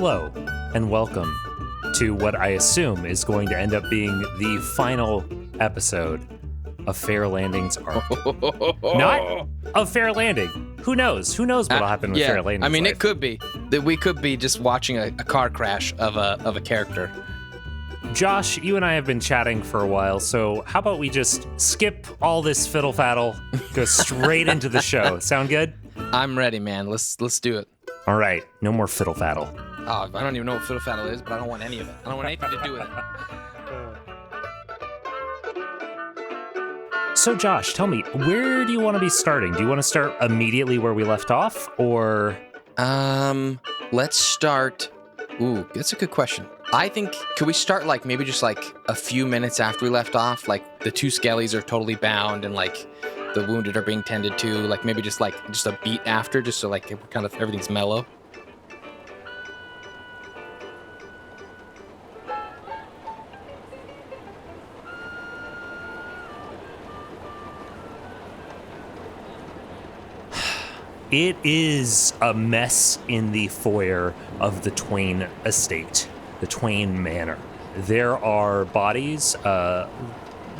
Hello, and welcome to what I assume is going to end up being the final episode of Faer Landing's arc. Not of Faer Landing. Who knows? Who knows what'll happen with Faer Landing's I mean, life? it could be that we could be just watching a car crash of a character. Josh, you and I have been chatting for a while, so how about we just skip all this fiddle-faddle, go straight into the show. Sound good? I'm ready, man. Let's do it. All right, no more fiddle-faddle. Oh, I don't even know what fiddle faddle is, but I don't want any of it. I don't want anything to do with it. So Josh, tell me, where do you want to be starting? Do you want to start immediately where we left off, or? Let's start. Ooh, that's a good question. I think, could we start maybe just a few minutes after we left off? Like the two skellies are totally bound and the wounded are being tended to. Maybe just a beat after, just so kind of everything's mellow. It is a mess in the foyer of the Twain estate, the Twain Manor. There are bodies.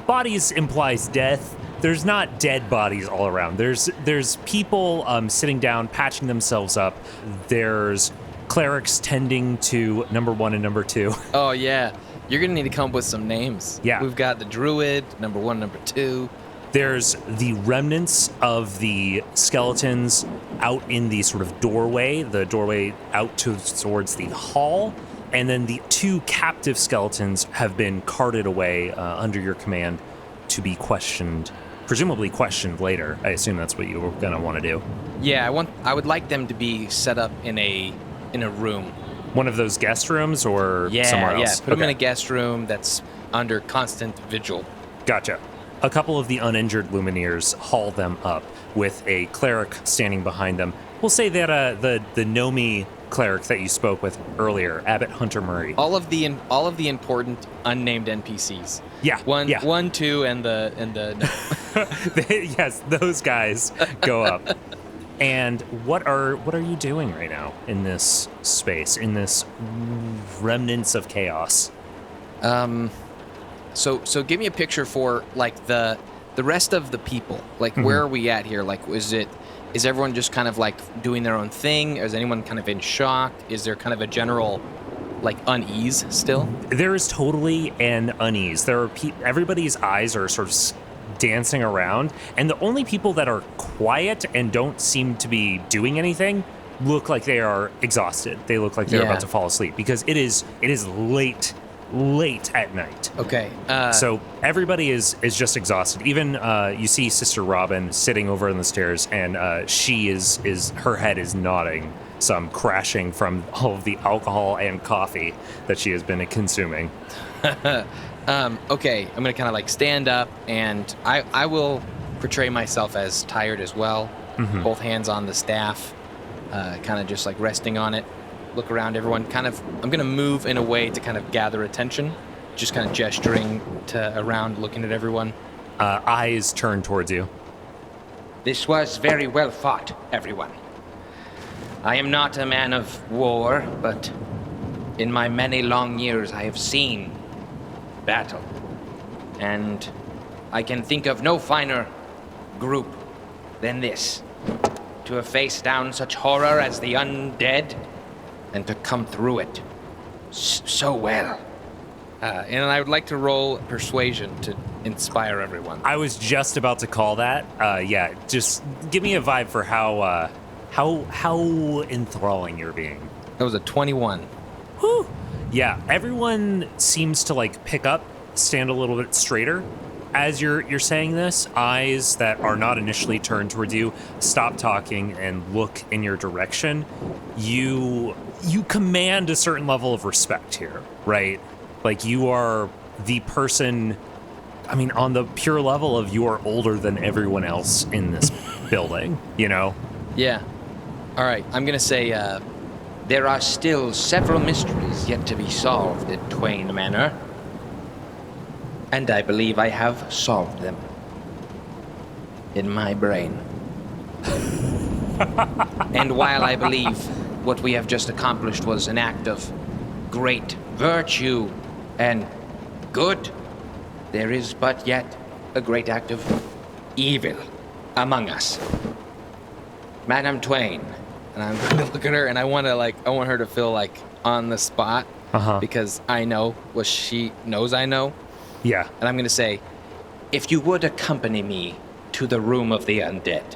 Bodies implies death. There's not dead bodies all around. There's people sitting down, patching themselves up. There's clerics tending to number 1 and number 2. Oh, yeah. You're going to need to come up with some names. Yeah. We've got the druid, number 1, number 2. There's the remnants of the skeletons out in the sort of doorway, the doorway out towards the hall. And then the 2 captive skeletons have been carted away under your command to be questioned, presumably questioned later. I assume that's what you were going to want to do. Yeah, I would like them to be set up in a room. One of those guest rooms or somewhere else? Yeah, put them in a guest room that's under constant vigil. Gotcha. A couple of the uninjured Lumineers haul them up with a cleric standing behind them. We'll say that the Nomi cleric that you spoke with earlier, Abbot Hunter Murray. All of the important unnamed NPCs. Yeah. 1, 2, and the Yes, those guys go up. And what are you doing right now in this space, in this remnants of chaos? So give me a picture for the rest of the people. Where are we at here? Is everyone just kind of doing their own thing? Is anyone kind of in shock? Is there kind of a general unease still? There is totally an unease. There are everybody's eyes are sort of dancing around, and the only people that are quiet and don't seem to be doing anything look like they are exhausted. They look like they're about to fall asleep because it is late at night. Okay. So everybody is just exhausted. Even you see Sister Robin sitting over on the stairs, and she is her head is nodding, some crashing from all of the alcohol and coffee that she has been consuming. Okay, I'm gonna kind of stand up, and I will portray myself as tired as well. Mm-hmm. Both hands on the staff, kind of just resting on it. Look around everyone, I'm going to move in a way to kind of gather attention, just kind of gesturing around, looking at everyone. Eyes turned towards you. This was very well fought, everyone. I am not a man of war, but in my many long years I have seen battle. And I can think of no finer group than this. To have faced down such horror as the undead, and to come through it so well. And I would like to roll persuasion to inspire everyone. I was just about to call that. Yeah, just give me a vibe for how enthralling you're being. That was a 21. Whew. Yeah, everyone seems to pick up, stand a little bit straighter. As you're saying this, eyes that are not initially turned towards you stop talking and look in your direction. You command a certain level of respect here, right? You are the person, I mean, on the pure level of you are older than everyone else in this building, you know? Yeah. All right, I'm going to say, there are still several mysteries yet to be solved at Twain Manor. And I believe I have solved them. In my brain. And while I believe what we have just accomplished was an act of great virtue and good, there is but yet a great act of evil among us. Madam Twain. And I'm going to look at her, and I want her to feel like on the spot, because I know what she knows I know. Yeah. And I'm going to say, If you would accompany me to the room of the undead.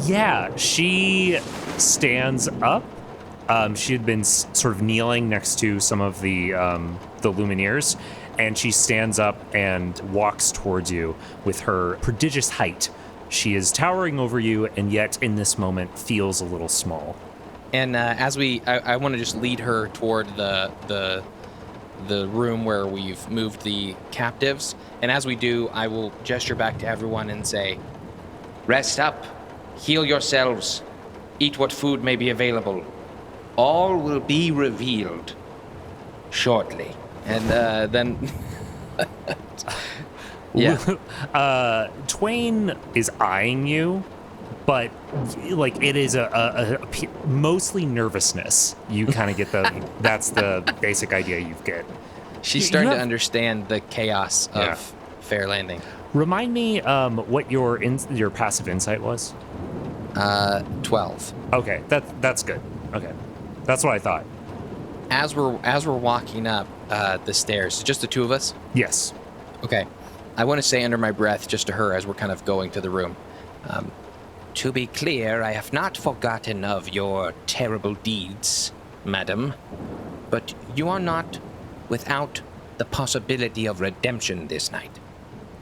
Yeah, she stands up. She had been sort of kneeling next to some of the Lumineers, and she stands up and walks towards you with her prodigious height. She is towering over you, and yet in this moment feels a little small. And I want to just lead her toward the room where we've moved the captives. And as we do, I will gesture back to everyone and say, Rest up, heal yourselves, eat what food may be available. All will be revealed shortly. And then... yeah. Twain is eyeing you, but like it is a mostly nervousness. You kind of get that's the basic idea you get. She's starting to understand the chaos of Fair Landing. Remind me what your passive insight was. 12. Okay, that's good. Okay, that's what I thought. As we're walking up the stairs, just the two of us. Yes. Okay, I want to say under my breath just to her as we're kind of going to the room. To be clear, I have not forgotten of your terrible deeds, madam, but you are not without the possibility of redemption this night.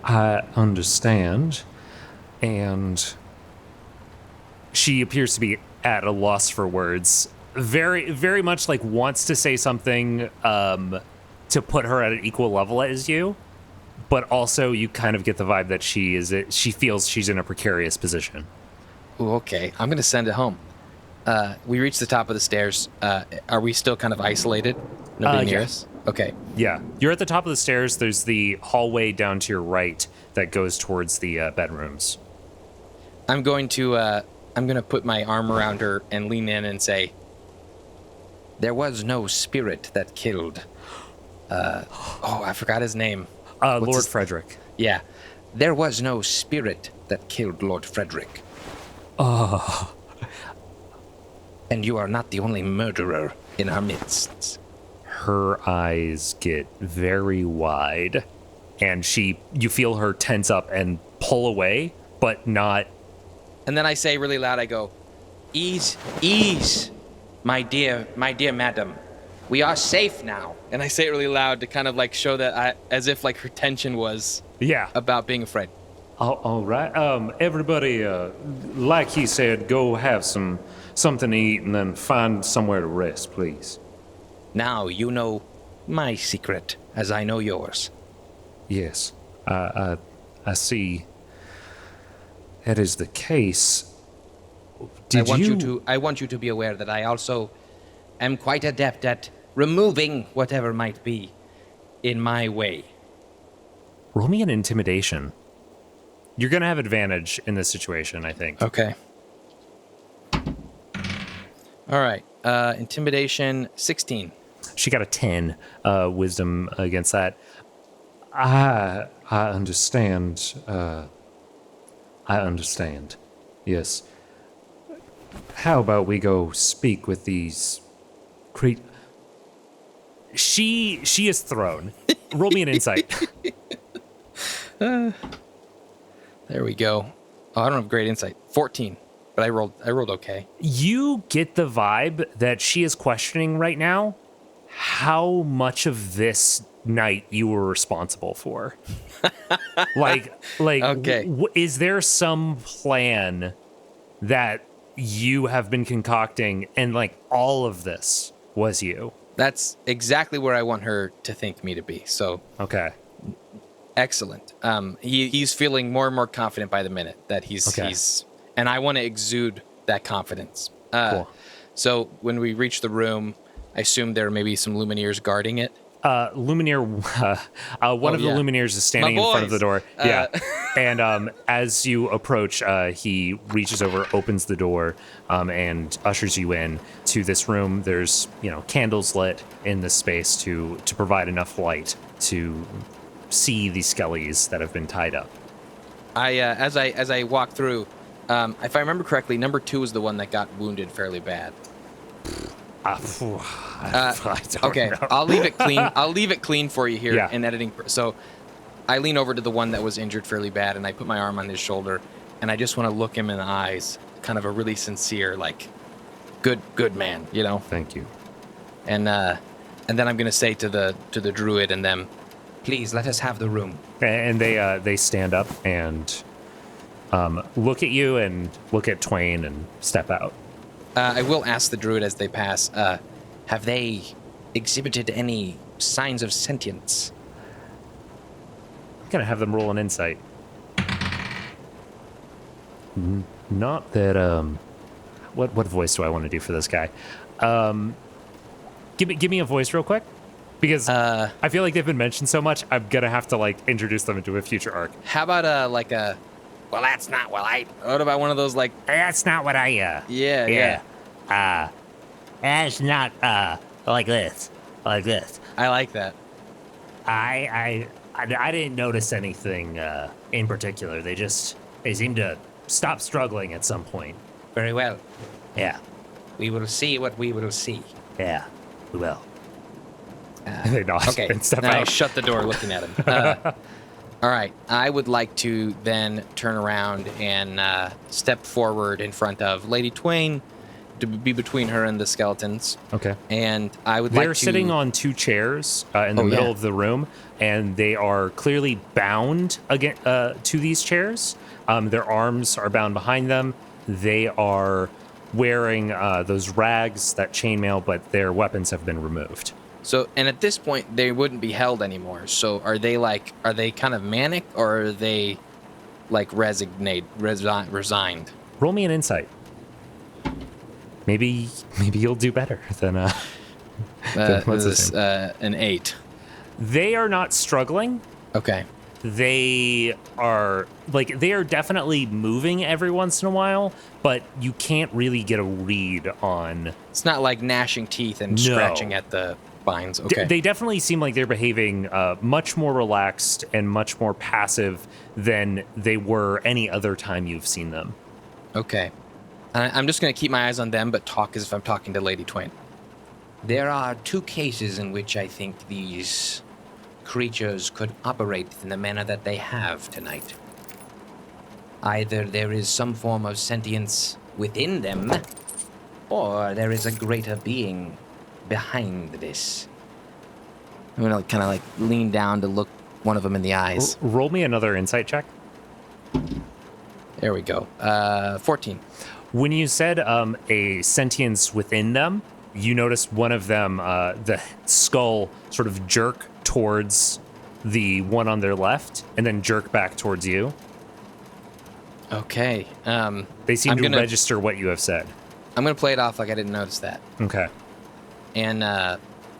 I understand, and she appears to be at a loss for words. Very, very much like wants to say something to put her at an equal level as you, but also you kind of get the vibe that she feels she's in a precarious position. Ooh, okay, I'm gonna send it home. We reach the top of the stairs. Are we still kind of isolated? Nobody near us? Okay. Yeah, you're at the top of the stairs. There's the hallway down to your right that goes towards the bedrooms. I'm going to put my arm around her and lean in and say, there was no spirit that killed. I forgot his name. Lord Frederick. Yeah. There was no spirit that killed Lord Frederick. And you are not the only murderer in our midst. Her eyes get very wide, and you feel her tense up and pull away, but not. And then I say really loud, I go, Ease, my dear madam. We are safe now. And I say it really loud to kind of like show that as if like her tension was about being afraid. All right. Everybody, like he said, go have something to eat and then find somewhere to rest, please. Now you know my secret, as I know yours. Yes, I see. That is the case. I want you to be aware that I also am quite adept at removing whatever might be in my way. Roll me an intimidation. You're gonna have advantage in this situation, I think. Okay. All right. Intimidation 16. She got a 10 wisdom against that. I understand. I understand. Yes. How about we go speak with these She is thrown. Roll me an insight. There we go. Oh, I don't have great insight. 14. But I rolled okay. You get the vibe that she is questioning right now how much of this night you were responsible for. like okay. Is there some plan that you have been concocting and like all of this was you? That's exactly where I want her to think me to be. So okay. Excellent. He's feeling more and more confident by the minute that he's and I want to exude that confidence. Cool. So when we reach the room, I assume there may be some Lumineers guarding it. Lumineer, one of the yeah. Lumineers is standing My in front of the boys. door. Yeah. And as you approach, he reaches over, opens the door, and ushers you in to this room. There's, candles lit in this space to provide enough light to see the skellies that have been tied up. As I walk through, if I remember correctly, number 2 is the one that got wounded fairly bad. I don't Okay, know. I'll leave it clean. I'll leave it clean for you here Yeah. in editing. So I lean over to the one that was injured fairly bad, and I put my arm on his shoulder, and I just want to look him in the eyes, kind of a really sincere, like, good man, Thank you. And then I'm gonna say to the druid and them, Please, let us have the room. And they stand up and look at you and look at Twain and step out. I will ask the druid as they pass, Have they exhibited any signs of sentience? I'm gonna have them roll an insight. Not that what voice do I want to do for this guy? Give me a voice real quick, because I feel like they've been mentioned so much. I'm gonna have to introduce them into a future arc. how about Well, that's not what I... what about one of those That's not what I. yeah. That's not like this. Like this. I like that. I didn't notice anything in particular. They seem to stop struggling at some point. Very well. Yeah, We will see what we will see. yeah, we will. They nod Okay, and step now out. shut the door looking at him. All right, I would like to then turn around and step forward in front of Lady Twain to be between her and the skeletons. Okay. And I would They're like to... sitting on 2 chairs in the Oh, middle yeah. of the room, and they are clearly bound again to these chairs. Their arms are bound behind them. They are wearing those rags, that chainmail, but their weapons have been removed. So, and at this point, they wouldn't be held anymore. So are they kind of manic, or are they resigned? Roll me an insight. Maybe you'll do better than what's his name? An 8. They are not struggling. Okay. They are definitely moving every once in a while, but you can't really get a read on. It's not like gnashing teeth and No. scratching at the spines. Okay. They definitely seem like they're behaving much more relaxed and much more passive than they were any other time you've seen them. Okay. I'm just going to keep my eyes on them, but talk as if I'm talking to Lady Twain. There are 2 cases in which I think these creatures could operate in the manner that they have tonight. Either there is some form of sentience within them, or there is a greater being behind this. I'm going to kind of lean down to look one of them in the eyes. Roll me another insight check. There we go. 14. When you said a sentience within them, you noticed one of them, the skull, sort of jerk towards the one on their left, and then jerk back towards you. Okay. They seem I'm to gonna- register what you have said. I'm going to play it off like I didn't notice that. Okay. And I'm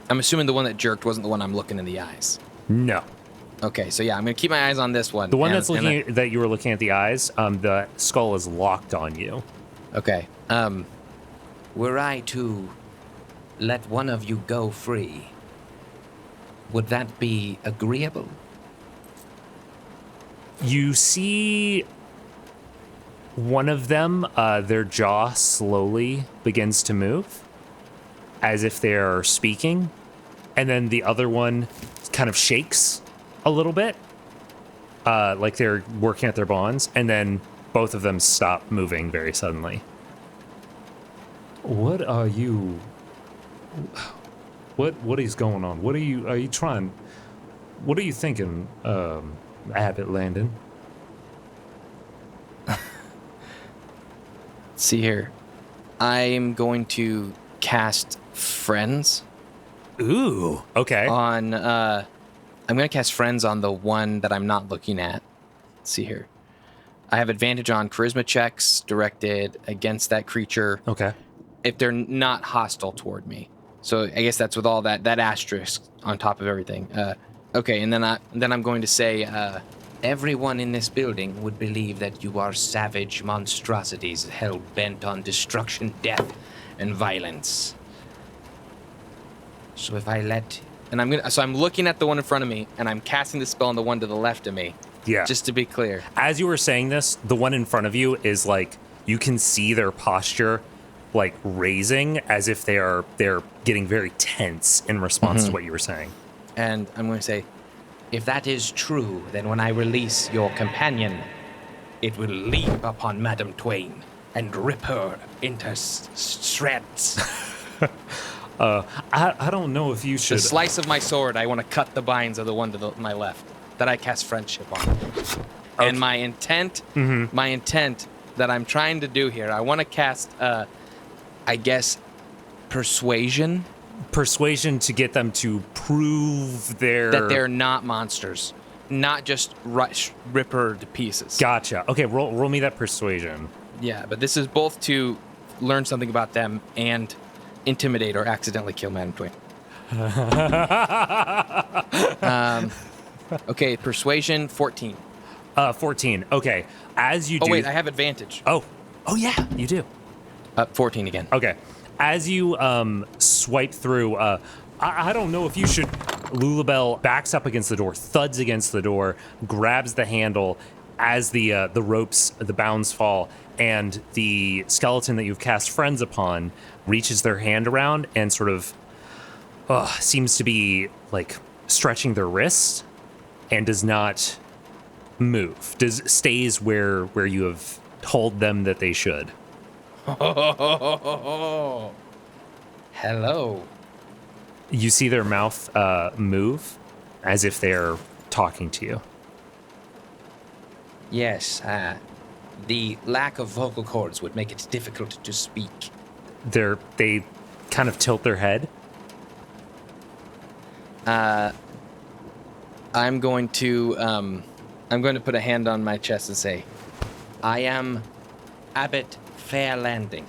assuming the one that jerked wasn't the one I'm looking in the eyes. No. Okay, so yeah, I'm going to keep my eyes on this one. The one and- that's and looking that you were looking at the eyes, the skull is locked on you. Okay. Were I to let one of you go free, would that be agreeable? You see one of them, their jaw slowly begins to move as if they're speaking. And then the other one kind of shakes a little bit, like they're working at their bonds. And then both of them stop moving very suddenly. What are you... What is going on? Are you trying... What are you thinking, Abbott Landon? see here. I'm going to cast Friends Ooh, okay. on... I'm going to cast Friends on the one that I'm not looking at. Let's see here. I have advantage on charisma checks directed against that creature Okay. if they're not hostile toward me. So I guess that's with all that asterisk on top of everything. Okay, and then I'm going to say, Everyone in this building would believe that you are savage monstrosities hell-bent on destruction, death, and violence. So if I let... and I'm looking at the one in front of me, and I'm casting the spell on the one to the left of me. Yeah. Just to be clear. As you were saying this, the one in front of you is like, you can see their posture like raising as if they're getting very tense in response to what you were saying. And I'm going to say, If that is true, then when I release your companion, it will leap upon Madame Twain and rip her into shreds. I don't know if you the should. slice of my sword, I want to cut the binds of the one to my left that I cast friendship on. And my intent that I'm trying to do here, I want to cast, I guess, persuasion. Persuasion to get them to prove That they're not monsters, not just rip her to pieces. Gotcha. Okay, roll me that persuasion. Yeah, but this is both to learn something about them and intimidate or accidentally kill Madame Twain. Okay, persuasion 14. 14. Okay. As you do. Oh wait, I have advantage. Oh yeah, you do. 14 again. Okay. As you swipe through, I don't know if you should. Lulabelle backs up against the door, thuds against the door, grabs the handle as the ropes, the bounds fall, and the skeleton that you've cast friends upon reaches their hand around and sort of seems to be like stretching their wrist and does not move. Stays where you have told them that they should. Hello. You see their mouth move as if they're talking to you. Yes, the lack of vocal cords would make it difficult to speak. They kind of tilt their head. I'm going to put a hand on my chest and say, I am Abbot Faer Landing.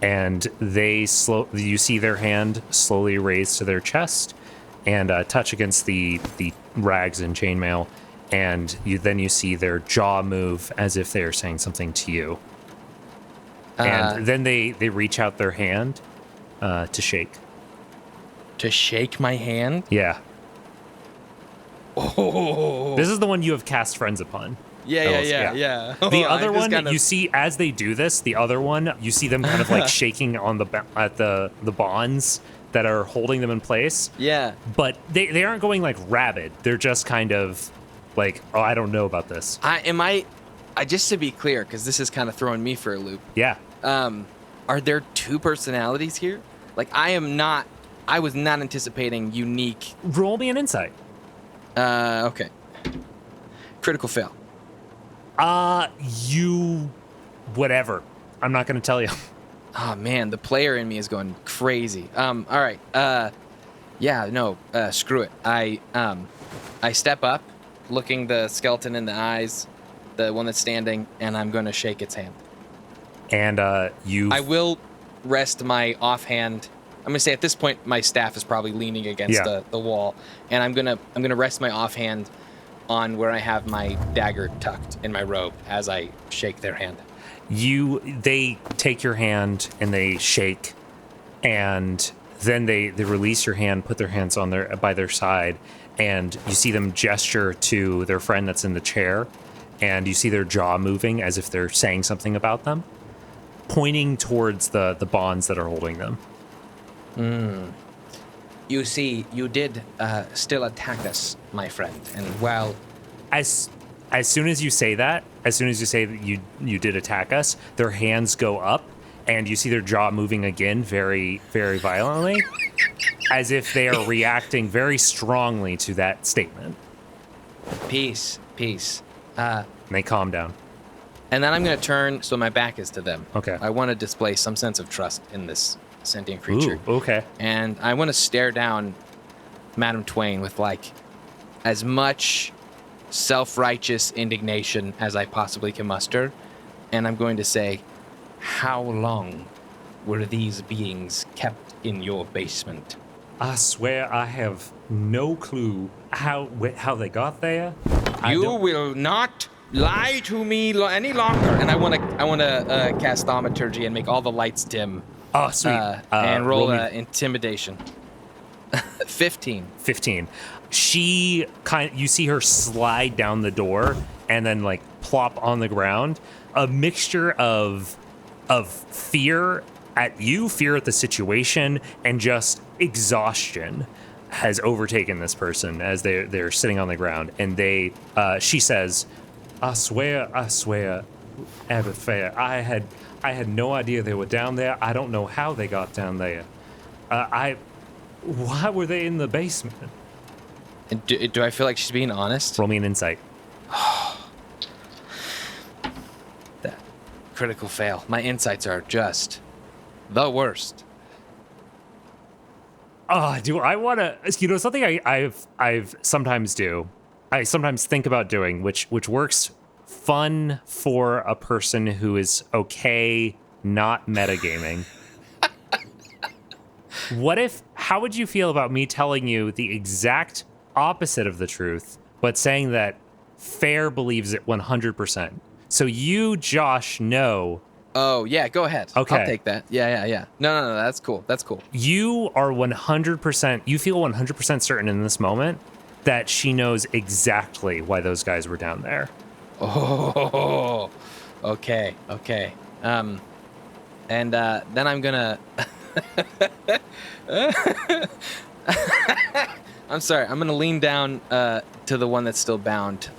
And you see their hand slowly raise to their chest and touch against the rags and chainmail, and you see their jaw move as if they are saying something to you. And then they reach out their hand to shake. to shake my hand? Yeah. Oh. This is the one you have cast friends upon. Yeah. The other one, you see as they do this, the other one, you see them kind of like shaking on at the bonds that are holding them in place. Yeah. But they aren't going like rabid. They're just kind of like, oh, I don't know about this. I just to be clear, because this is kind of throwing me for a loop. Yeah. Are there two personalities here? Like I was not anticipating unique. Roll me an insight. Okay. Critical fail. Whatever. I'm not going to tell you. Oh man, the player in me is going crazy. All right. Screw it. I step up, looking the skeleton in the eyes, the one that's standing, and I'm going to shake its hand. And I will rest my offhand. I'm gonna say at this point my staff is probably leaning against the wall, and I'm gonna rest my offhand on where I have my dagger tucked in my robe as I shake their hand. They take your hand and they shake, and then they release your hand, put their hands on by their side, and you see them gesture to their friend that's in the chair, and you see their jaw moving as if they're saying something about them, pointing towards the bonds that are holding them. You see, you did still attack us, my friend, and well... As soon as you say that, you did attack us, their hands go up, and you see their jaw moving again very, very violently, as if they are reacting very strongly to that statement. Peace. And they calm down. And then I'm gonna turn so my back is to them. Okay. I want to display some sense of trust in this sentient creature. Ooh, okay. And I want to stare down Madame Twain with like as much self-righteous indignation as I possibly can muster, and I'm going to say, How long were these beings kept in your basement? I swear I have no clue how they got there. You will not lie to me any longer. And I want to cast thaumaturgy and make all the lights dim. Oh, sweet. And roll me intimidation. 15. 15. You see her slide down the door and then like plop on the ground. A mixture of fear at you, fear at the situation, and just exhaustion has overtaken this person as they're sitting on the ground. And she says, I swear, Abbot Faer, I had no idea they were down there. I don't know how they got down there. Why were they in the basement? And do I feel like she's being honest? Roll me an insight. That critical fail. My insights are just the worst. Do I want to? Something I've sometimes do. I sometimes think about doing, which works fun for a person who is okay not metagaming. How would you feel about me telling you the exact opposite of the truth, but saying that Faer believes it 100%? So you, Josh, know. Oh, yeah, go ahead. Okay. I'll take that. Yeah. No, that's cool. You are 100%, you feel 100% certain in this moment that she knows exactly why those guys were down there. Oh, okay. And then I'm gonna. I'm sorry. I'm gonna lean down to the one that's still bound,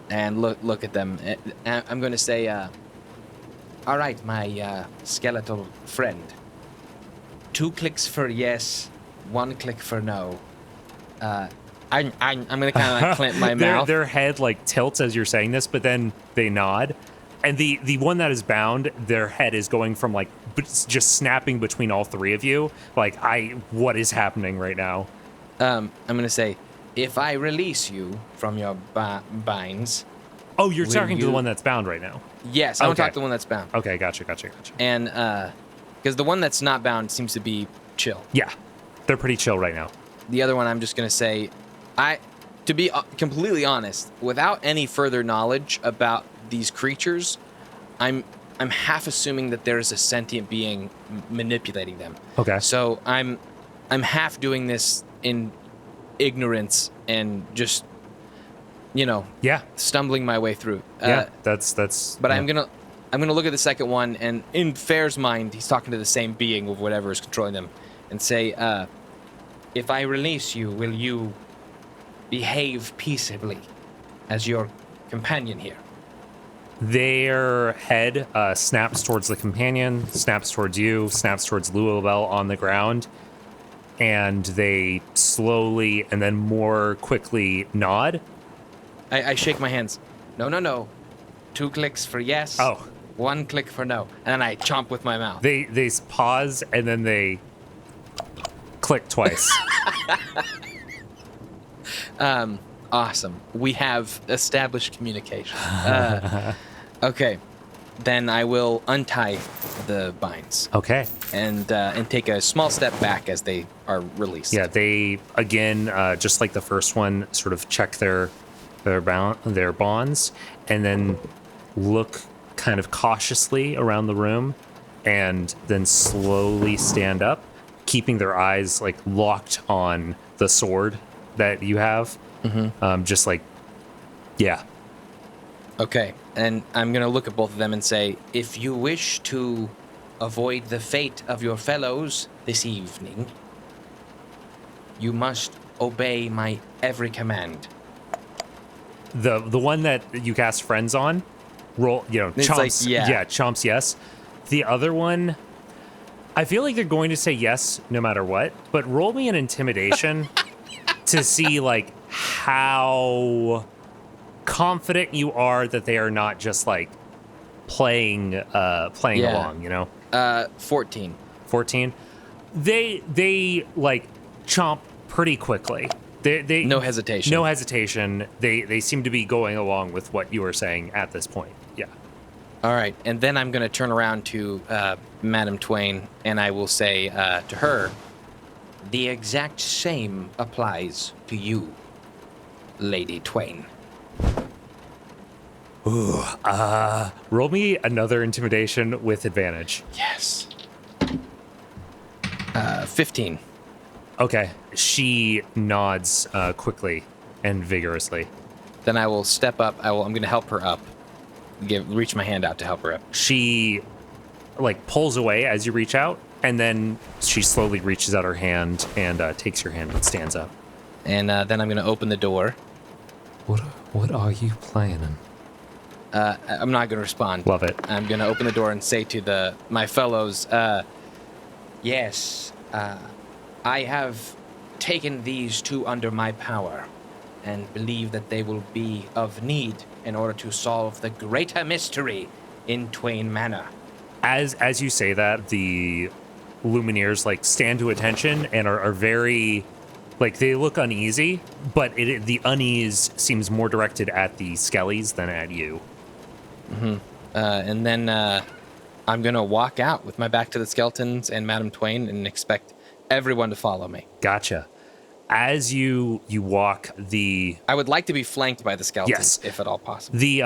and look at them. I'm gonna say, "All right, my skeletal friend. 2 clicks for yes, 1 click for no." I'm gonna kind of like clamp my mouth. Their head like tilts as you're saying this, but then they nod. And the one that is bound, their head is going from like just snapping between all three of you. Like, what is happening right now? I'm gonna say, if I release you from your binds. Oh, you're talking to the one that's bound right now. Yes, I want to talk to the one that's bound. Okay, gotcha. And because the one that's not bound seems to be chill. Yeah, they're pretty chill right now. The other one, I'm just gonna say, to be completely honest, without any further knowledge about these creatures, I'm half assuming that there is a sentient being manipulating them. Okay. So I'm half doing this in ignorance and just, stumbling my way through. That's. But yeah. I'm gonna look at the second one, and in Fair's mind, he's talking to the same being of whatever is controlling them, and say, if I release you, will you behave peaceably as your companion here? Their head snaps towards the companion, snaps towards you, snaps towards Louisville on the ground, and they slowly and then more quickly nod. I shake my hands. No. 2 clicks for yes. Oh. 1 click for no. And then I chomp with my mouth. They pause and then they click twice. Awesome. We have established communication. Okay. Then I will untie the binds. Okay. And take a small step back as they are released. Yeah, they again, just like the first one, sort of check their bonds, and then look kind of cautiously around the room, and then slowly stand up, keeping their eyes like locked on the sword that you have. Mm-hmm. Just like, yeah. Okay, and I'm going to look at both of them and say, if you wish to avoid the fate of your fellows this evening, you must obey my every command. The one that you cast friends on, roll, It's chomps, like, yeah. chomps, yes. The other one, I feel like they're going to say yes no matter what, but roll me an intimidation to see like how confident you are that they are not just like playing along, 14. 14. They like chomp pretty quickly. They No hesitation. No hesitation. They seem to be going along with what you were saying at this point. Yeah. All right, and then I'm going to turn around to Madam Twain, and I will say to her, The exact same applies to you, Lady Twain. Roll me another intimidation with advantage. yes. 15. Okay. She nods quickly and vigorously. Then I will step up. I'm going to help her up. Reach my hand out to help her up. She like pulls away as you reach out, and then she slowly reaches out her hand and takes your hand and stands up. And then I'm going to open the door. What are you planning? I'm not going to respond. Love it. I'm going to open the door and say to my fellows, Yes, I have taken these two under my power and believe that they will be of need in order to solve the greater mystery in Twain Manor. As you say that, the Lumineers like stand to attention and are very, like, they look uneasy, but the unease seems more directed at the Skellies than at you. and then I'm going to walk out with my back to the skeletons and Madam Twain and expect everyone to follow me. Gotcha. As you walk, I would like to be flanked by the skeletons, Yes. if at all possible. the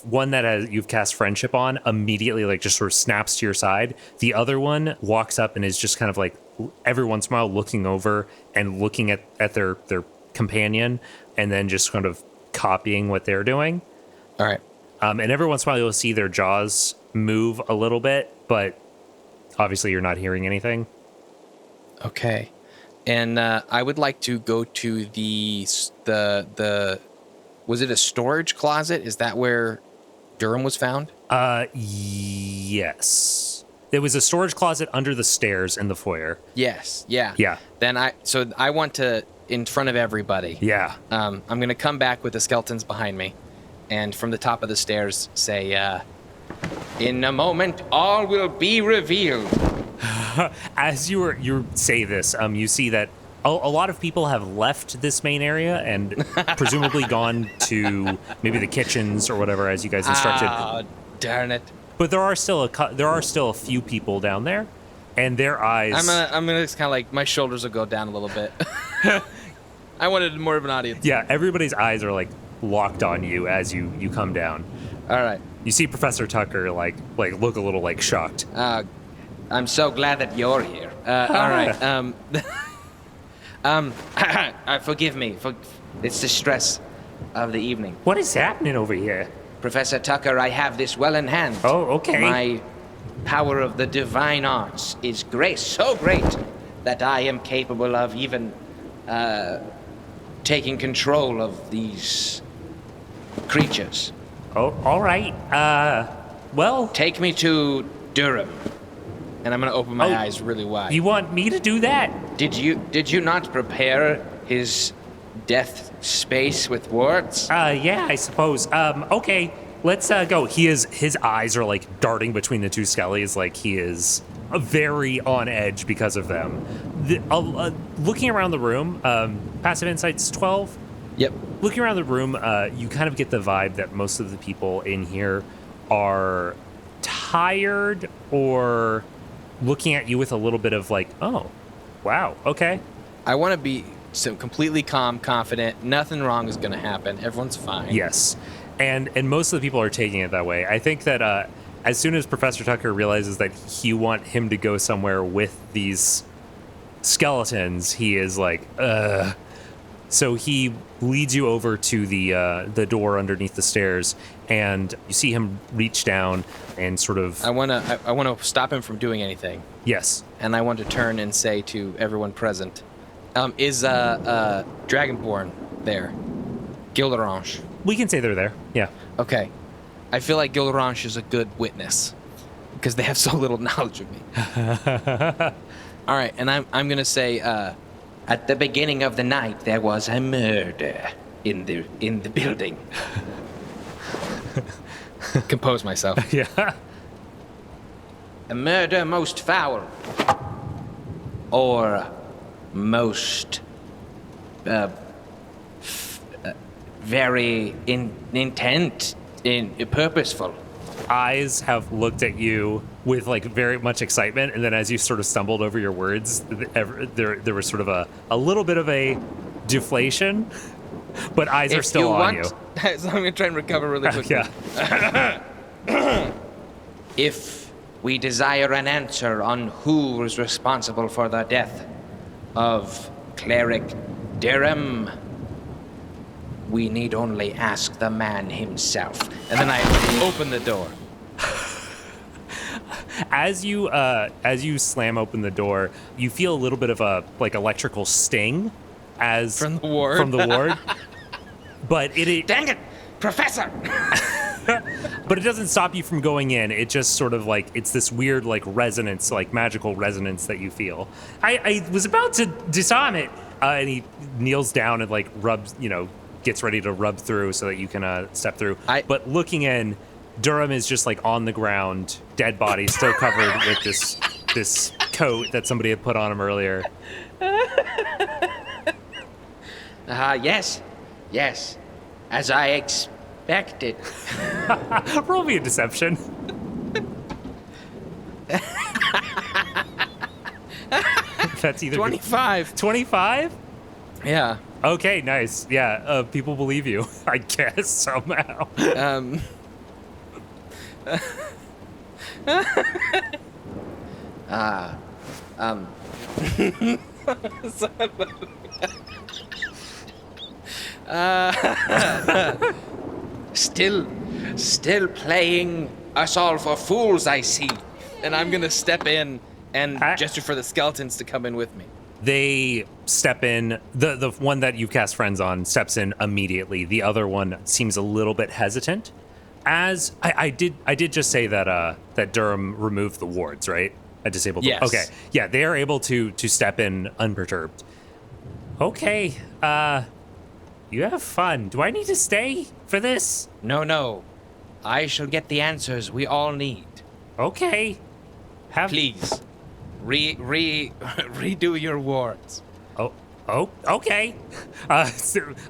one that you've cast friendship on immediately like just sort of snaps to your side. The other one walks up and is just kind of like every once in a while looking over and looking at their companion and then just kind of copying what they're doing. All right. And every once in a while you'll see their jaws move a little bit, but obviously you're not hearing anything. Okay. And I would like to go to the was it a storage closet? Is that where Durham was found? Yes. There was a storage closet under the stairs in the foyer. Yes. Yeah. Yeah. Then I want to, in front of everybody. Yeah. I'm going to come back with the skeletons behind me, and from the top of the stairs say, In a moment, all will be revealed. As you say this, you see that a lot of people have left this main area and presumably gone to maybe the kitchens or whatever, as you guys instructed. oh, darn it. But there are still a few people down there, and their eyes. I'm gonna just kind of like, my shoulders will go down a little bit. I wanted more of an audience. Yeah, everybody's eyes are like locked on you as you come down. All right. You see Professor Tucker like look a little like shocked. I'm so glad that you're here. All right. Forgive me. It's the stress of the evening. What is happening over here? Professor Tucker, I have this well in hand. Oh, okay. My power of the divine arts is so great that I am capable of even taking control of these creatures. Oh, all right. Well, Take me to Durham. And I'm gonna open my eyes really wide. you want me to do that? Did you not prepare his death space with words? Yeah, I suppose. Okay, let's go. His eyes are like darting between the two skellies, like he is very on edge because of them. Looking around the room, passive insight's 12. Yep. Looking around the room, you kind of get the vibe that most of the people in here are tired or looking at you with a little bit of like, oh, wow, okay. I want to be completely calm, confident. Nothing wrong is gonna happen. Everyone's fine. Yes, and most of the people are taking it that way. I think that as soon as Professor Tucker realizes that you want him to go somewhere with these skeletons, he is like, ugh. So he leads you over to the door underneath the stairs, and you see him reach down and sort of. I wanna stop him from doing anything, Yes. and I want to turn and say to everyone present, is Dragonborn there? Gilderange. We can say they're there. Yeah. Okay. I feel like Gilderange is a good witness because they have so little knowledge of me. All right, and I'm gonna say, At the beginning of the night, there was a murder in the building. compose myself. Yeah. A murder most foul, or most very purposeful. eyes have looked at you with like very much excitement, and then as you sort of stumbled over your words, there was sort of a little bit of a deflation, but eyes are still on you. So I'm gonna try and recover really quickly. Yeah. If we desire an answer on who was responsible for the death of Cleric Durham, we need only ask the man himself. And then I open the door. As you slam open the door, you feel a little bit of a like electrical sting as From the ward? From the ward. But it Dang it, Professor! but it doesn't stop you from going in. It just sort of like it's this weird like resonance, like magical resonance that you feel. I was about to disarm it, and he kneels down and like rubs, gets ready to rub through so that you can step through. But looking in, Durham is just like on the ground, dead body, still covered with this coat that somebody had put on him earlier. Yes, as I expected. Roll me a deception. That's either 25. 25? Yeah. Okay, nice. Yeah, people believe you, I guess, somehow. Still playing us all for fools, I see. And I'm gonna step in and gesture for the skeletons to come in with me. They step in. The one that you cast friends on steps in immediately. The other one seems a little bit hesitant. As I did just say that Durham removed the wards, right? I disabled them. Yes. Okay. Yeah, they are able to step in unperturbed. Okay. You have fun. Do I need to stay for this? No. I shall get the answers we all need. Okay. Please, redo your wards. Oh, okay.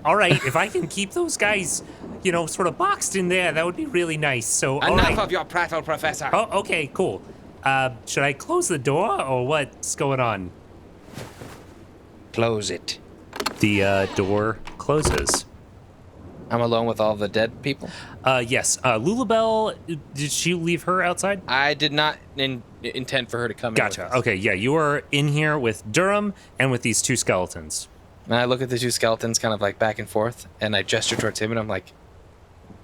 All right. If I can keep those guys, sort of boxed in there, that would be really nice. So, all Enough right. of your prattle, Professor. Oh, okay, cool. Should I close the door or what's going on? Close it. The door closes. I'm alone with all the dead people? Yes. Lulabelle, did she leave her outside? I did not intend for her to come in Gotcha. with us. Okay, yeah, you are in here with Durham and with these two skeletons. And I look at the two skeletons kind of like back and forth, and I gesture towards him, and I'm like,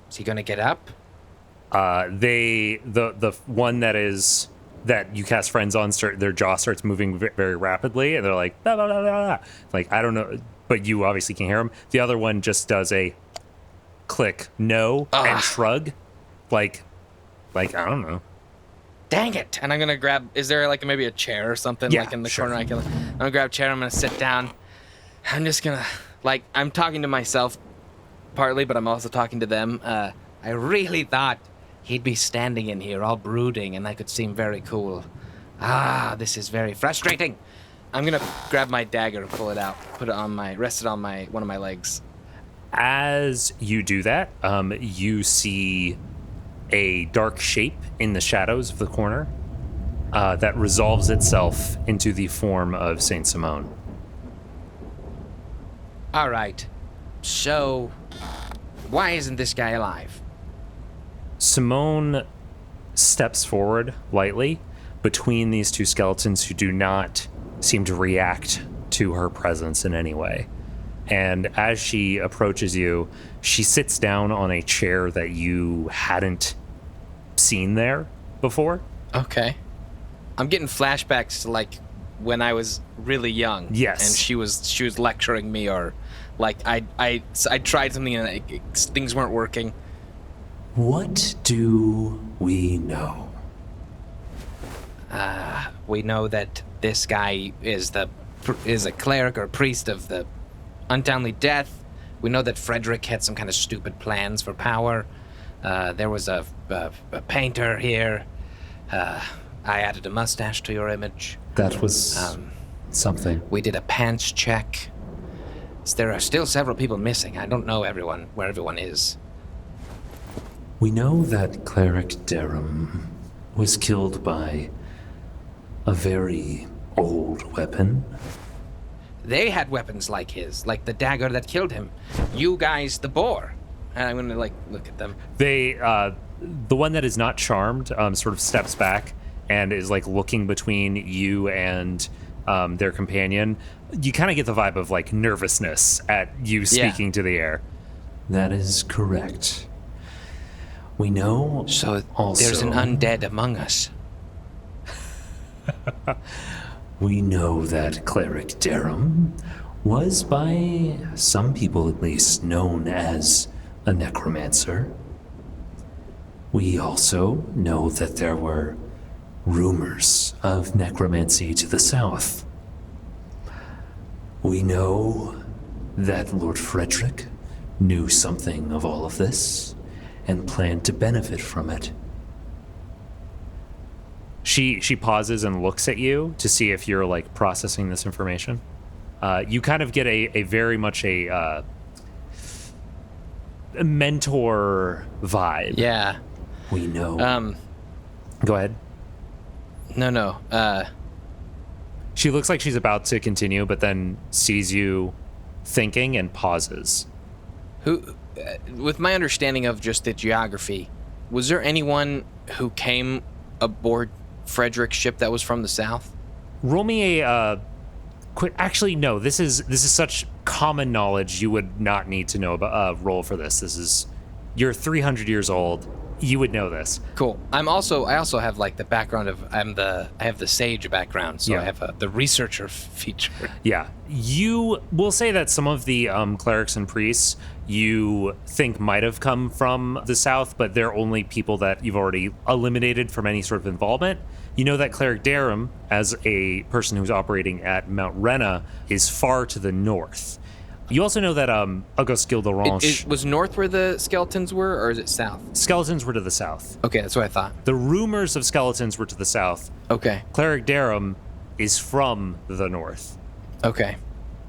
Is he gonna get up? The one that you cast friends on, their jaw starts moving very rapidly, and they're like, blah, blah, blah, blah, blah. Like, I don't know, but you obviously can hear them. The other one just does a click, no, and shrug, like I don't know. Dang it! and I'm gonna grab. Is there like maybe a chair or something Yeah, like in the sure. corner? I'm gonna grab a chair. I'm gonna sit down. I'm just gonna I'm talking to myself partly, but I'm also talking to them. I really thought he'd be standing in here all brooding and I could seem very cool. This is very frustrating. I'm gonna grab my dagger and pull it out, rest it on one of my legs. As you do that, you see a dark shape in the shadows of the corner that resolves itself into the form of Saint Simone. All right. So, why isn't this guy alive? Simone steps forward lightly between these two skeletons who do not seem to react to her presence in any way. And as she approaches you, she sits down on a chair that you hadn't seen there before. Okay. I'm getting flashbacks to like when I was really young. Yes. And she was lecturing me, or like I tried something and things weren't working. What do we know? We know that this guy is a cleric or priest of the untimely death. We know that Frederick had some kind of stupid plans for power. There was a painter here. I added a mustache to your image. That was something. We did a pants check. There are still several people missing. I don't know where everyone is. We know that Cleric Durham was killed by a very old weapon. They had weapons like his, like the dagger that killed him. You guys, the boar. And I'm gonna look at them. They, the one that is not charmed, sort of steps back and is looking between you and their companion. You kind of get the vibe of nervousness at you speaking to the air. That is correct. We know So also, there's an undead among us. we know that Cleric Durham was, by some people at least, known as a necromancer. We also know that there were rumors of necromancy to the south. We know that Lord Frederick knew something of all of this and planned to benefit from it. She pauses and looks at you to see if you're processing this information. You kind of get a very much a mentor vibe. Yeah. We know. Go ahead. No. She looks like she's about to continue, but then sees you thinking and pauses. With my understanding of just the geography, was there anyone who came aboard Frederick's ship that was from the south? Roll me a quick. Actually, no. This is such common knowledge. You would not need to know about roll for this. You're 300 years old. You would know this. Cool. I also have the background of I have the sage background, so Yeah. I have the researcher feature. Yeah. You will say that some of the clerics and priests you think might have come from the south, but they're only people that you've already eliminated from any sort of involvement. You know that Cleric Durham, as a person who's operating at Mount Rena, is far to the north. You also know that Auguste Gilderange... It was north where the skeletons were, or is it south? Skeletons were to the south. Okay, that's what I thought. The rumors of skeletons were to the south. Okay. Cleric Durham is from the north. Okay.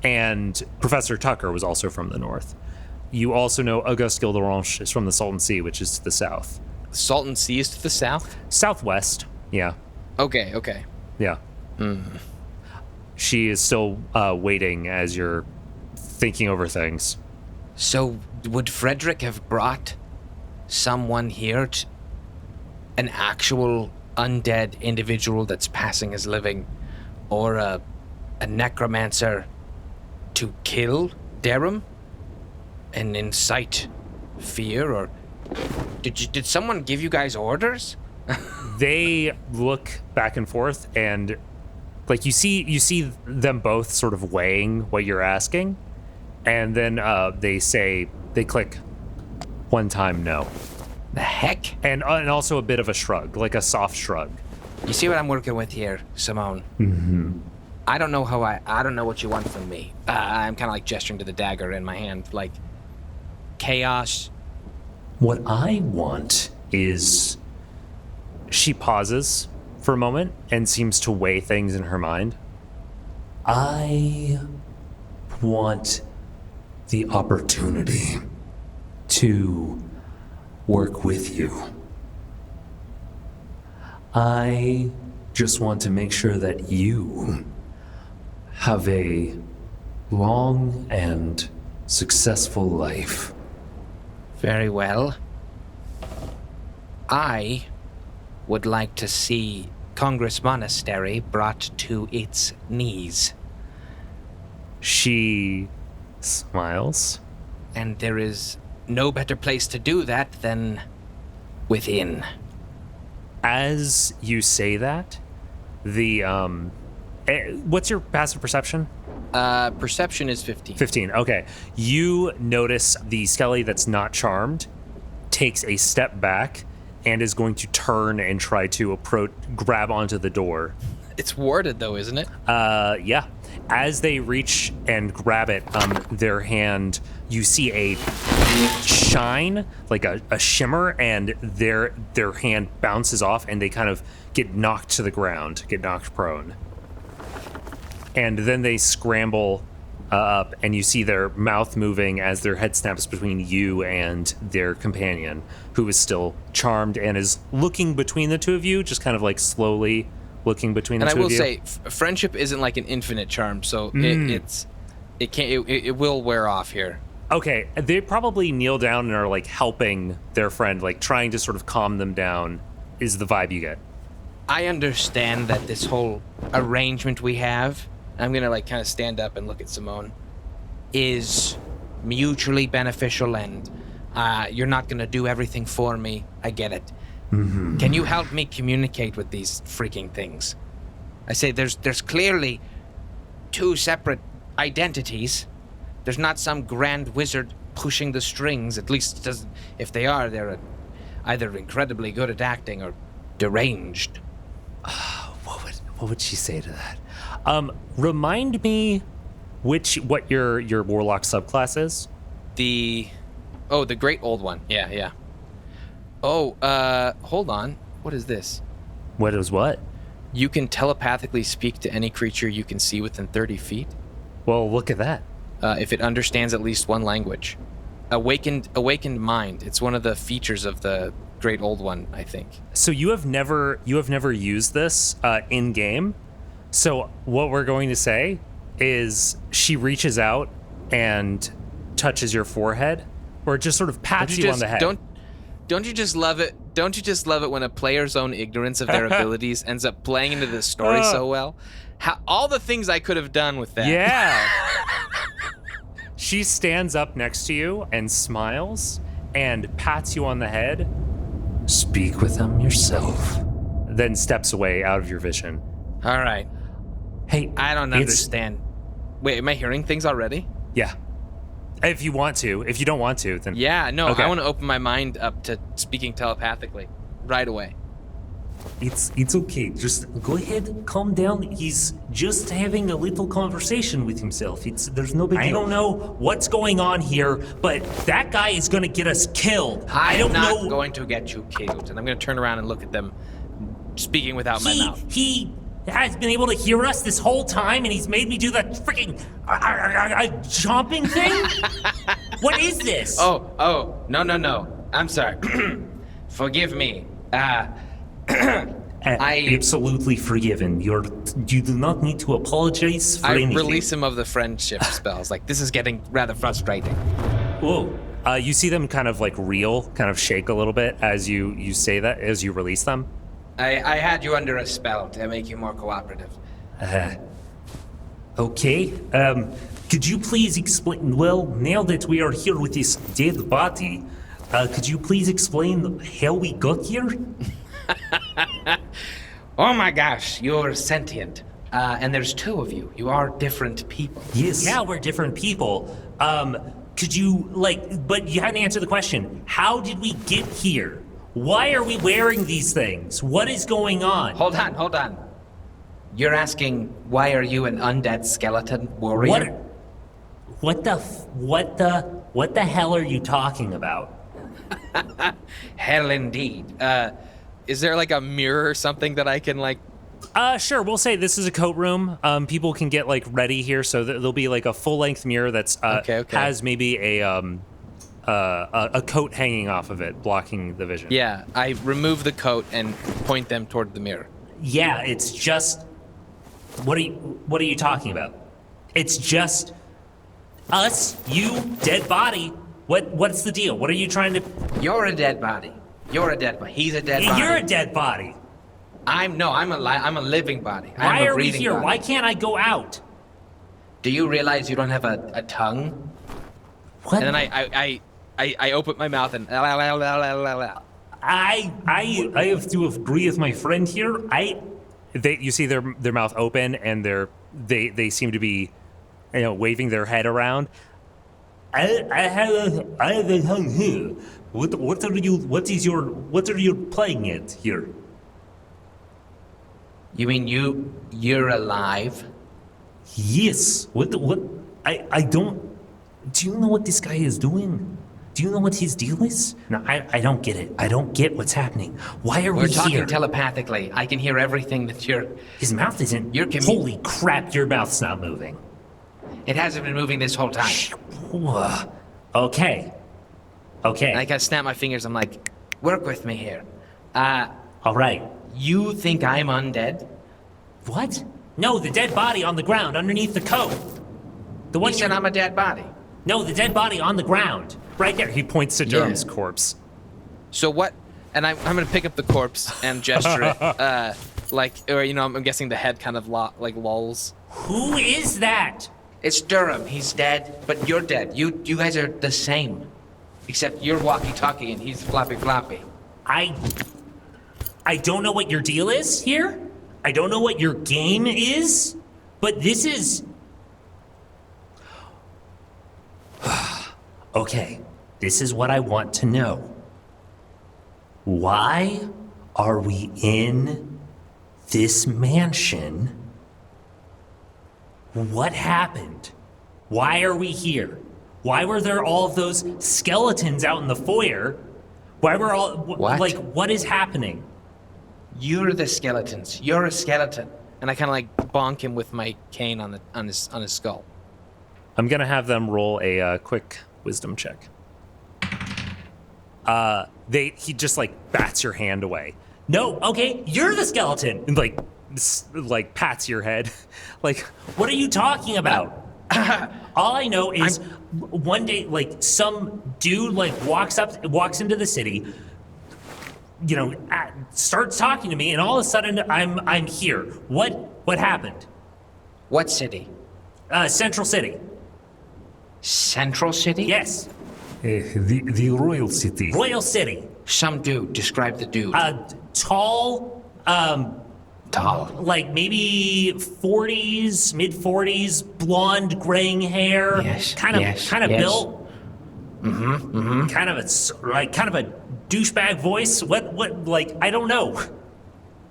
And Professor Tucker was also from the north. You also know Auguste Gilderange is from the Salton Sea, which is to the south. Salton Sea is to the south? Southwest, yeah. Okay. Yeah. She is still waiting as you're thinking over things. So, would Frederick have brought someone here, an actual undead individual that's passing as living, or a necromancer to kill Durham and incite fear? Or did someone give you guys orders? They look back and forth, and you see them both sort of weighing what you're asking, and then they click one time no. The heck? And also a bit of a shrug, like a soft shrug. You see what I'm working with here, Simone? Mm-hmm. I don't know I don't know what you want from me. I'm kind of gesturing to the dagger in my hand, chaos. What I want is... She pauses for a moment and seems to weigh things in her mind. I want the opportunity to work with you. I just want to make sure that you have a long and successful life. Very well. I would like to see Congress Monastery brought to its knees. She smiles. And there is no better place to do that than within. As you say that, what's your passive perception? Perception is 15. 15, okay. You notice the skelly that's not charmed takes a step back and is going to turn and try to grab onto the door. It's warded though, isn't it? Yeah. As they reach and grab it, their hand, you see a shine, like a shimmer, and their hand bounces off and they kind of get knocked to the ground, get knocked prone. And then they scramble up, and you see their mouth moving as their head snaps between you and their companion, who is still charmed and is looking between the two of you, just kind of like slowly looking between the two of you. And I will say, friendship isn't like an infinite charm, so it will wear off here. Okay, they probably kneel down and are like helping their friend, like trying to sort of calm them down, is the vibe you get. I understand that this whole arrangement we have, I'm gonna like kind of stand up and look at Simone, is mutually beneficial, and you're not gonna do everything for me. I get it. Mm-hmm. Can you help me communicate with these freaking things? I say there's clearly two separate identities. There's not some grand wizard pushing the strings. At least if they are, they're either incredibly good at acting or deranged. What would she say to that? Remind me what your warlock subclass is. The great old one. Yeah. Oh, hold on. What is this? What is what? You can telepathically speak to any creature you can see within 30 feet. Well, look at that. If it understands at least one language. Awakened mind. It's one of the features of the great old one, I think. So you have never used this in game. So what we're going to say is she reaches out and touches your forehead, or just sort of pats you on the head. Don't you just love it? Don't you just love it when a player's own ignorance of their abilities ends up playing into the story so well? All the things I could have done with that. Yeah. She stands up next to you and smiles and pats you on the head. Speak with them yourself. Then steps away out of your vision. All right. Hey, I don't understand. Wait, am I hearing things already? Yeah. If you want to. If you don't want to, then... Yeah, no, okay. I want to open my mind up to speaking telepathically right away. It's okay. Just go ahead, calm down. He's just having a little conversation with himself. There's no big deal. I don't know what's going on here, but that guy is going to get us killed. I don't know. I'm not going to get you killed. And I'm going to turn around and look at them, speaking without my mouth. He has been able to hear us this whole time, and he's made me do that freaking chomping thing? What is this? Oh, no. I'm sorry. Forgive me. Absolutely forgiven. You do not need to apologize for anything. I release him of the friendship spells. Like, this is getting rather frustrating. Whoa. You see them kind of like reel, kind of shake a little bit as you say that, as you release them. I had you under a spell to make you more cooperative. Okay. Could you please explain? Well, now that we are here with this dead body, could you please explain how we got here? Oh my gosh, you're sentient. And there's two of you. You are different people. Yes. Yeah, we're different people. Could you, but you hadn't answered the question. How did we get here? Why are we wearing these things? What is going on? Hold on. You're asking, why are you an undead skeleton warrior? What the hell are you talking about? Hell indeed. Is there like a mirror or something that I can like... Sure, we'll say this is a coat room. People can get like ready here, so there'll be like a full-length mirror that's okay. has maybe a coat hanging off of it, blocking the vision. Yeah, I remove the coat and point them toward the mirror. Yeah, it's just... What are you talking about? It's just us, you, dead body. What's the deal? What are you trying to... You're a dead body. You're a dead body. He's a dead body. You're a dead body. I'm a living body. Why I'm a are we breathing here? body. Why can't I go out? Do you realize you don't have a tongue? What? And then I open my mouth and... I have to agree with my friend here. You see their mouth open, and they seem to be, waving their head around. I have a tongue here. What are you playing at here? You mean you're alive? Yes. I don't... Do you know what this guy is doing? Do you know what his deal is? No, I don't get it. I don't get what's happening. Why are we We're here? talking telepathically. I can hear everything that you're... His mouth isn't... You're Holy crap, your mouth's not moving. It hasn't been moving this whole time. Okay. Okay. And I kind of snap my fingers. I'm like, Work with me here. All right. You think I'm undead? What? No, the dead body on the ground underneath the coat. The one You said I'm a dead body. No, the dead body on the ground. Right there. He points to Durham's corpse. so what? And I'm going to pick up the corpse and gesture it. I'm guessing the head kind of lolls. Who is that? It's Durham. He's dead, but you're dead. You guys are the same. Except you're walkie-talkie and he's floppy-floppy. I don't know what your deal is here. I don't know what your game is, but this is... Okay, this is what I want to know. Why are we in this mansion? What happened? Why are we here? Why were there all of those skeletons out in the foyer? Why were all... What? Like, what is happening? You're the skeletons. You're a skeleton. And I kind of bonk him with my cane on his skull. I'm gonna have them roll a quick wisdom check. He just bats your hand away. No, okay, you're the skeleton. And pats your head. What are you talking about? All I know is one day, some dude, walks into the city, starts talking to me, and all of a sudden I'm here. What happened? What city? Central City. Central City? Yes. The Royal City. Royal City. Some dude. Describe the dude. Tall, Tall. Maybe 40s, mid 40s, blonde, graying hair. Yes, Kind of yes. built. Kind of a douchebag voice. What, I don't know.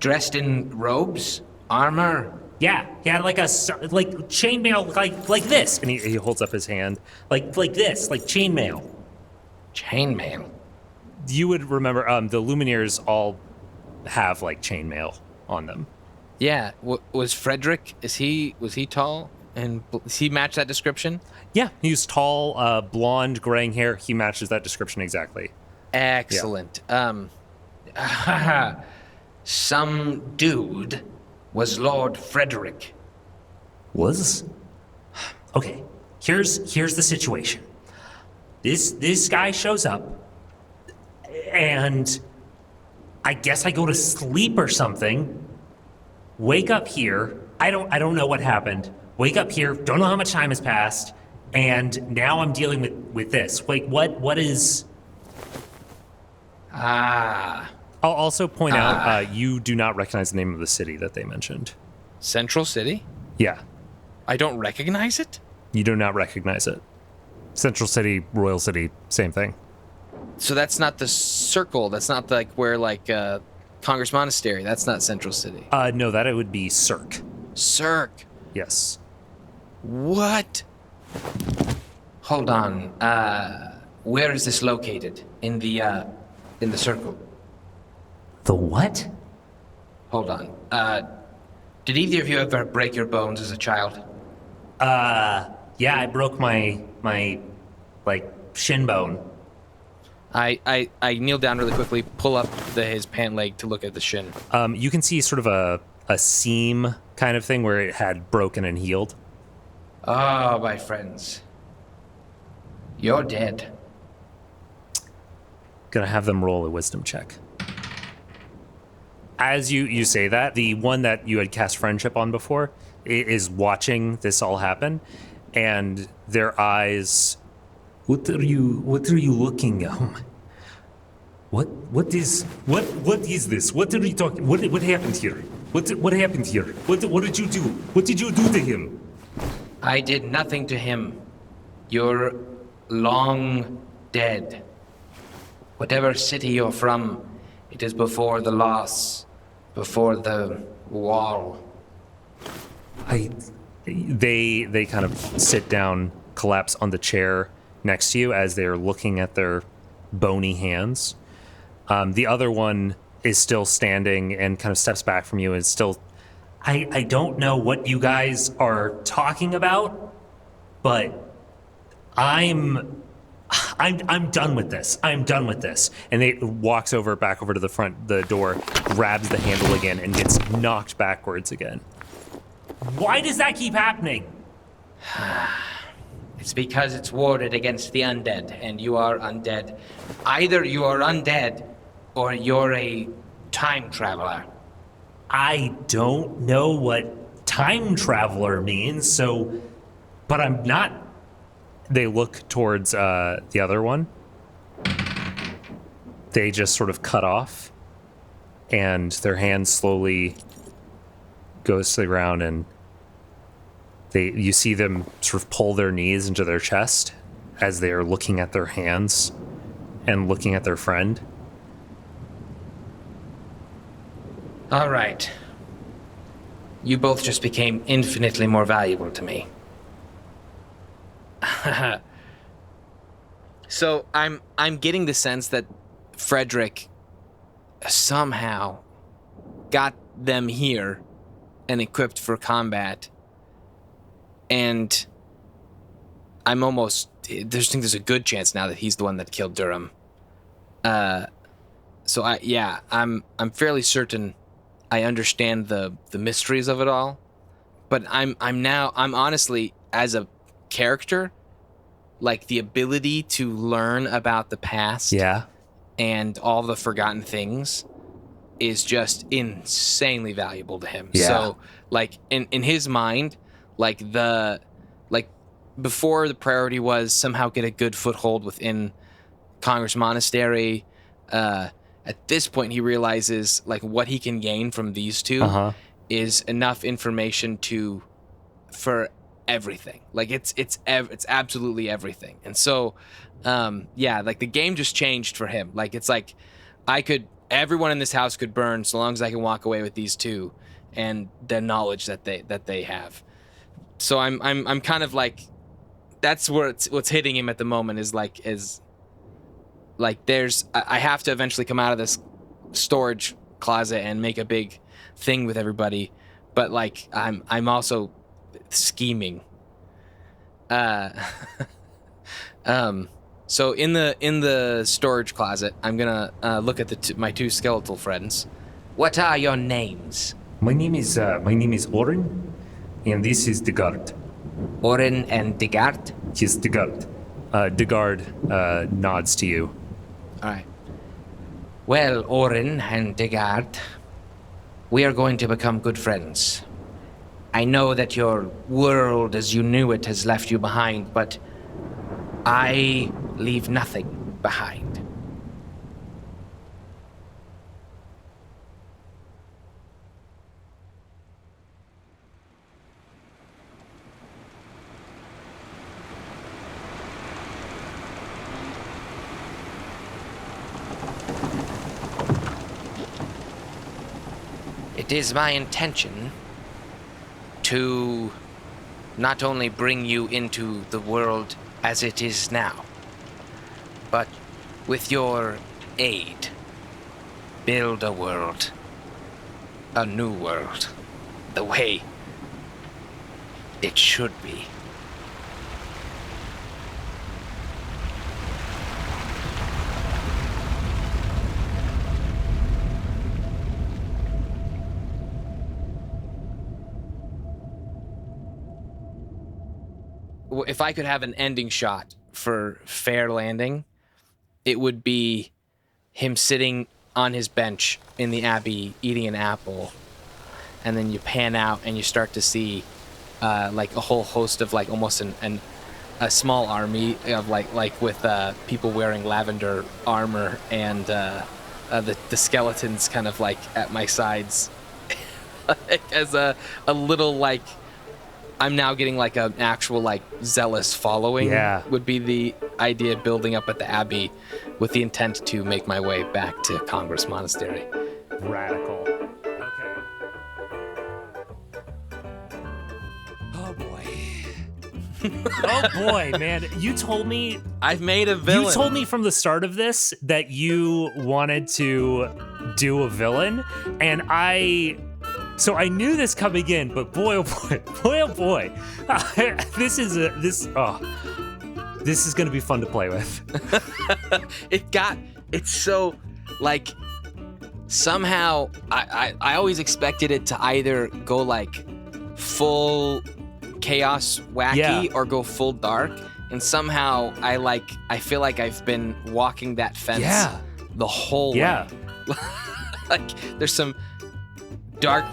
Dressed in robes? Armor? Yeah, he had chainmail, like this. And he holds up his hand. Like this, like chainmail. Chainmail? You would remember the Lumineers all have chainmail on them. Yeah. Was Frederick? Was he tall? And does he match that description? Yeah, he's tall, blonde, graying hair. He matches that description exactly. Excellent. Some dude was Lord Frederick. Was? Okay, here's the situation. This guy shows up, and I guess I go to sleep or something. Wake up here. I don't know what happened. Wake up here. Don't know how much time has passed, and now I'm dealing with this. What is? Ah. I'll also point out you do not recognize the name of the city that they mentioned. Central City? Yeah, I don't recognize it? you do not recognize it. Central City, Royal City, same thing. So that's not the circle. That's not where Congress Monastery. That's not Central City. No, that it would be Cirque. Cirque. Yes. What? Hold on. Where is this located? In the circle. The what? Hold on. Did either of you ever break your bones as a child? Yeah, I broke my shin bone. I kneel down really quickly, pull up his pant leg to look at the shin. You can see sort of a seam kind of thing where it had broken and healed. Oh, my friends. You're dead. Gonna have them roll a wisdom check. As you say that, the one that you had cast friendship on before is watching this all happen, and their eyes... What are you looking at? What is this? What are you talking? What happened here? What happened here? What did you do? What did you do to him? I did nothing to him. You're long dead. Whatever city you're from, it is before the loss, before the wall. They kind of sit down, collapse on the chair next to you as they're looking at their bony hands. The other one is still standing and kind of steps back from you and still... I don't know what you guys are talking about. but I'm done with this. I'm done with this. And they walks back over to the door, grabs the handle again, and gets knocked backwards again. Why does that keep happening? It's because it's warded against the undead, and you are undead. Either you are undead, or you're a time traveler. I don't know what time traveler means, but I'm not. They look towards the other one. They just sort of cut off, and their hand slowly goes to the ground, and you see them sort of pull their knees into their chest as they are looking at their hands and looking at their friend. All right. You both just became infinitely more valuable to me. So I'm getting the sense that Frederick somehow got them here and equipped for combat. And I'm almost there's a good chance now that he's the one that killed Durham. So I'm fairly certain I understand the mysteries of it all. But I'm honestly, as a character, like the ability to learn about the past and all the forgotten things is just insanely valuable to him. Yeah. So like in his mind, like before the priority was somehow get a good foothold within Congress Monastery, at this point he realizes like what he can gain from these two is enough information for everything. Like it's absolutely everything. And so like the game just changed for him. Like it's like everyone in this house could burn so long as I can walk away with these two and the knowledge that they have. So I'm kind of like, that's what's hitting him at the moment is like I have to eventually come out of this storage closet and make a big thing with everybody, but like I'm also scheming. So in the storage closet, I'm gonna look at my two skeletal friends. What are your names? My name is Oren, and this is Degard. Oren and Degard? Yes, Degard. Degard nods to you. All right. Well, Oren and Degard, we are going to become good friends. I know that your world as you knew it has left you behind, but I leave nothing behind. It is my intention to not only bring you into the world as it is now, but with your aid, build a world, a new world, the way it should be. If I could have an ending shot for Fair Landing, it would be him sitting on his bench in the Abbey eating an apple, and then you pan out and you start to see like a whole host of like almost a small army of like with people wearing lavender armor and the skeletons kind of like at my sides as a little like I'm now getting like an actual like zealous following. Yeah. Would be the idea building up at the Abbey with the intent to make my way back to Congress Monastery. Radical. Okay. Oh boy. Oh boy, man. You told me I've made a villain. You told me from the start of this that you wanted to do a villain, and I So I knew this coming in, but boy, oh boy, boy, oh boy, this is gonna be fun to play with. It's so, like, somehow I always expected it to either go like full chaos wacky or go full dark, and somehow I feel like I've been walking that fence the whole way. Like, there's some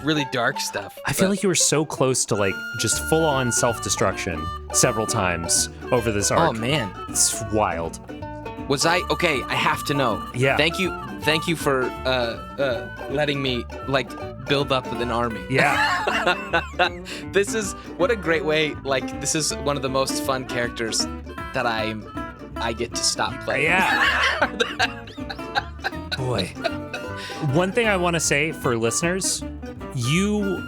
really dark stuff. I feel like you were so close to like just full on self-destruction several times over this arc. Oh man, it's wild. Was I okay? I have to know. Yeah. Thank you for letting me like build up an army. Yeah. This is what a great way. Like, this is one of the most fun characters that I get to stop playing. Yeah. Boy. One thing I want to say for listeners, you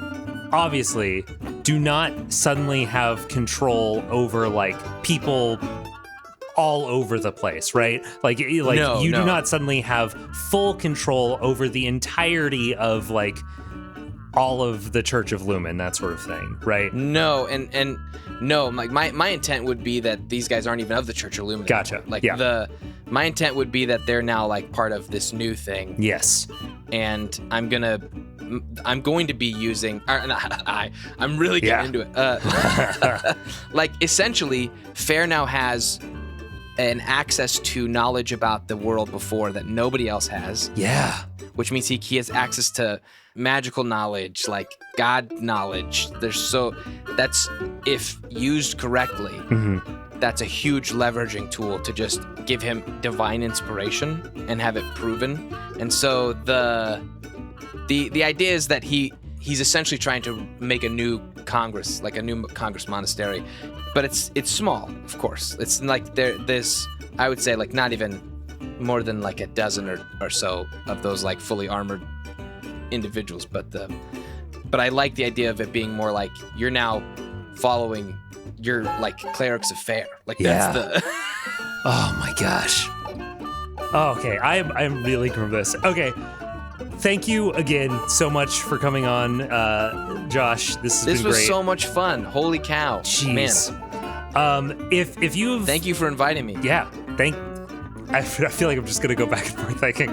obviously do not suddenly have control over like people all over the place, right? Like you do not suddenly have full control over the entirety of like all of the Church of Lumen, that sort of thing, right? No, and no, like my intent would be that these guys aren't even of the Church of Lumen. Gotcha. Anymore. Like my intent would be that they're now like part of this new thing. Yes. And I'm going to be using. I'm really getting into it. Like, essentially, Faer now has an access to knowledge about the world before that nobody else has. Yeah. Which means he has access to magical knowledge, like God knowledge. That's, if used correctly, that's a huge leveraging tool to just give him divine inspiration and have it proven. And so the idea is that he's essentially trying to make a new Congress, like a new Congress monastery, but it's small, of course. It's like there's, I would say, like not even more than like a dozen or so of those like fully armored individuals. But I like the idea of it being more like you're now following your like clerics of Faer. Like that's the. Oh my gosh. Oh, okay, I'm really nervous. Okay. Thank you again so much for coming on, Josh. This has been great. This was so much fun. Holy cow. Jeez. Man. If you've... Thank you for inviting me. Yeah. I feel like I'm just going to go back and forth thinking.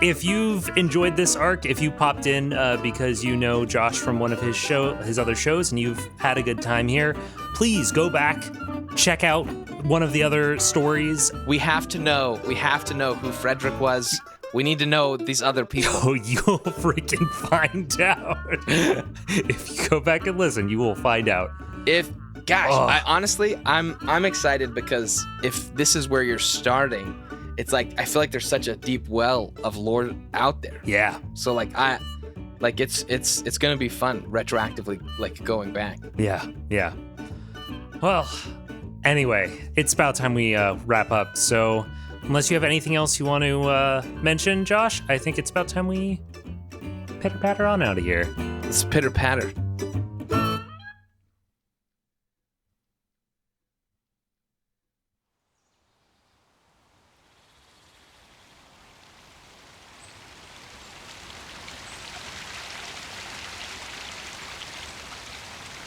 If you've enjoyed this arc, if you popped in because you know Josh from one of his other shows and you've had a good time here, please go back, check out one of the other stories. We have to know who Frederick was. We need to know these other people. Oh, you'll freaking find out. If you go back and listen, you will find out. I'm excited because if this is where you're starting, it's like I feel like there's such a deep well of lore out there. Yeah. So it's gonna be fun retroactively, like going back. Yeah. Well, anyway, it's about time we wrap up. So unless you have anything else you want to mention, Josh, I think it's about time we pitter-patter on out of here. Let's pitter-patter.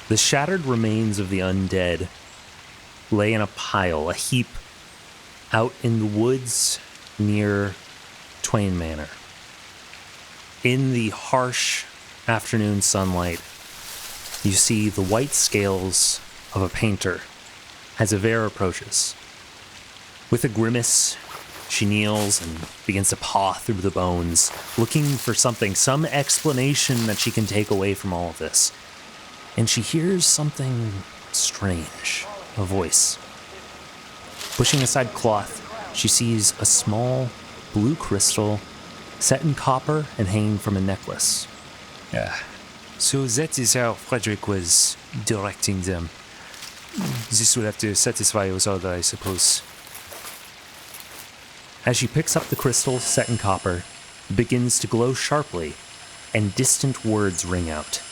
The shattered remains of the undead lay in a pile, a heap, out in the woods near Twain Manor. In the harsh afternoon sunlight, you see the white scales of a painter as Faer approaches. With a grimace, she kneels and begins to paw through the bones, looking for something, some explanation that she can take away from all of this. And she hears something strange, a voice. Pushing aside cloth, she sees a small blue crystal set in copper and hanging from a necklace. So that is how Frederick was directing them. This will have to satisfy us all, I suppose. As she picks up the crystal set in copper, it begins to glow sharply, and distant words ring out.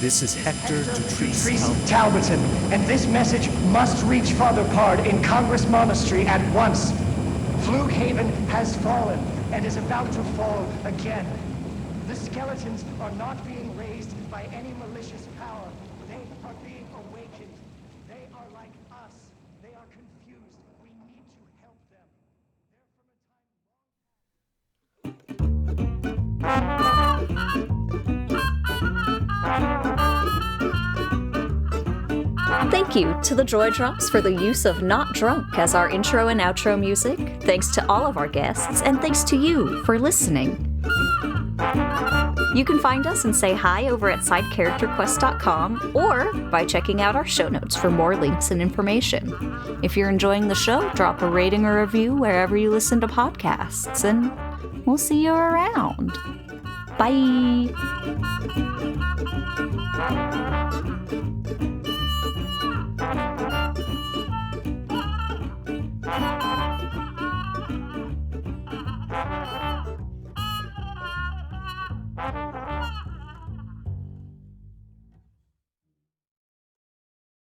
This is Hector Dutrice Talbotton, and this message must reach Father Pard in Congress Monastery at once. Flukehaven has fallen, and is about to fall again. The skeletons are not being raised by any malicious power. They are being awakened. They are like us. They are confused. We need to help them. They're from a time long. Thank you to the Joy Drops for the use of Not Drunk as our intro and outro music. Thanks to all of our guests, and thanks to you for listening. You can find us and say hi over at sidecharacterquest.com or by checking out our show notes for more links and information. If you're enjoying the show, drop a rating or review wherever you listen to podcasts, and we'll see you around. Bye!